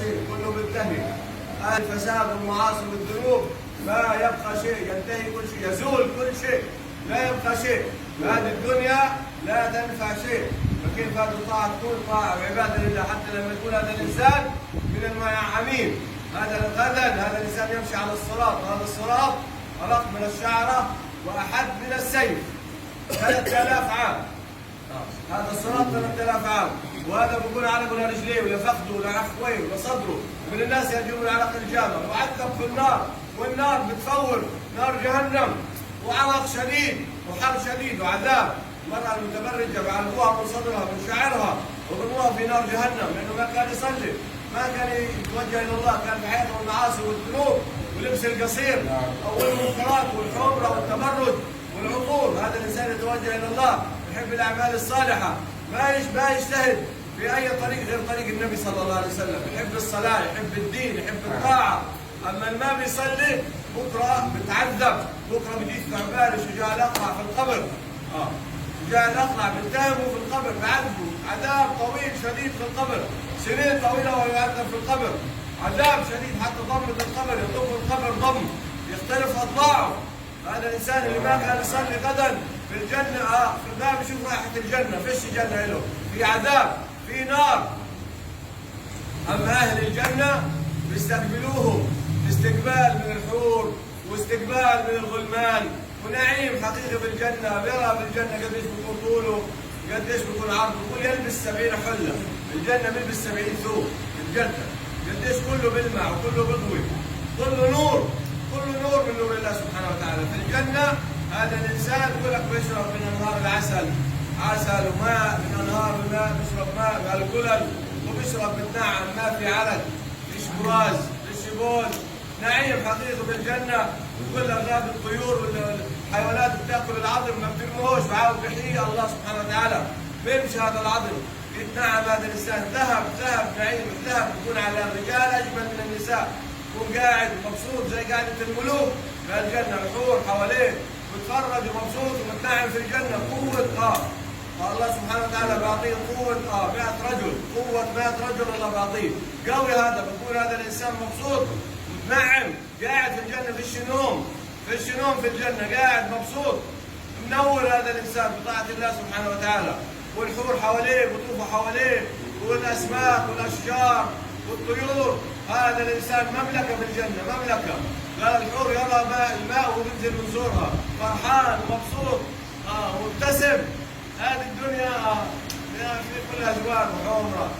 شيء، كله منتهي. الفساد والمعاصي والذنوب ما يبقى شيء، ينتهي كل شيء، يزول كل شيء، لا يبقى شيء. هذه الدنيا لا تنفع شيء، فكيف هذه الطاعة تكون طاعة وعبادة لله حتى لما يكون هذا الإنسان من المنعمين. هذا الإنسان يمشي على الصراط، وهذا الصراط أرق من الشعرة وأحد من السيف 3000 عام. هذا الصراط 3000 عام، وهذا بيكون علق ولا رجليه ولا فخذه ولا عفويه ولا صدره، من الناس يرجون على الجامع وعذب في النار، والنار بتفور نار جهنم، وعرق شديد وحر شديد وعذاب. المرأة المتبرجة بعلقوها من صدرها من شعرها وضموها في نار جهنم، لأنه ما كان يصلي، ما كان يتوجه إلى الله، كان في حياته المعاصي والذنوب ولبس القصير أو المنكرات والحمرة والتبرج والعطور. هذا الإنسان يتوجه إلى الله، يحب الأعمال الصالحة، ما يجتهد في أي طريق غير طريق النبي صلى الله عليه وسلم، يحب الصلاة، يحب الدين، يحب الطاعة. أما اللي ما بيصلي بكرة بتعذب، بكرة بيجي يدفع باله شجاع الأقرع في القبر. شجاع الأقرع بيتهمه في القبر، بعذبه عذاب طويل شديد في القبر، سنين طويلة ويعذب في القبر، عذاب شديد حتى ضمة القبر، يضم القبر ضم، يختلف أضلاعه. هذا الإنسان اللي ما كان يصلي غدا في الجنة في الباب يشوف رائحة الجنة، فيش جنة له، في عذاب، في نار. أما أهل الجنة بيستقبلوهم استقبال من الحور واستقبال من الغلمان ونعيم حقيقي في الجنة. بيرى في الجنة قديش بيكون طوله، قديش بيكون عرضه، بيقول يلبس 70 حلة، الجنة بيلبس 70 ثوب الجنة، قديش كله بيلمع وكله بيضوي، كله نور، كله نور من نور الله سبحانه وتعالى. في الجنة هذا الإنسان يقول لك بيشرب من أنهار العسل، عسل وماء، من أنهار الماء بيشرب ماء بهالكلل، وبيشرب بالنعم، ما في علق، فيش براز، فيش بول، نعيم حقيقي في الجنة. وكل أغلاب الطيور والحيوانات بتاكل العظم ما بترموهوش، بعاود بحيي الله سبحانه وتعالى، بيمشي هذا العظم، يتنعم هذا الإنسان، ذهب نعيم، الذهب يكون على الرجال أجمل من النساء، يكون قاعد مبسوط زي قاعدة الملوك في الجنة، الحور حواليه متفرج ومبسوط ومتنعم في الجنة. قوة الله سبحانه وتعالى بيعطيه قوة 100 رجل، قوة 100 رجل الله بيعطيه، قوي هذا، بيكون هذا الإنسان مبسوط متنعم، قاعد في الجنة، فيش نوم في الجنة، قاعد مبسوط منور هذا الإنسان بطاعة الله سبحانه وتعالى، والحور حواليه بيطوفوا حواليه، والأسماك والأشجار والطيور. هذا الإنسان مملكة في الجنة، مملكة. قال الحور يرى الماء وهو بينزل من زورها، فرحان ومبسوط ومبتسم. هذه الدنيا في كلها أزواج وحمرة.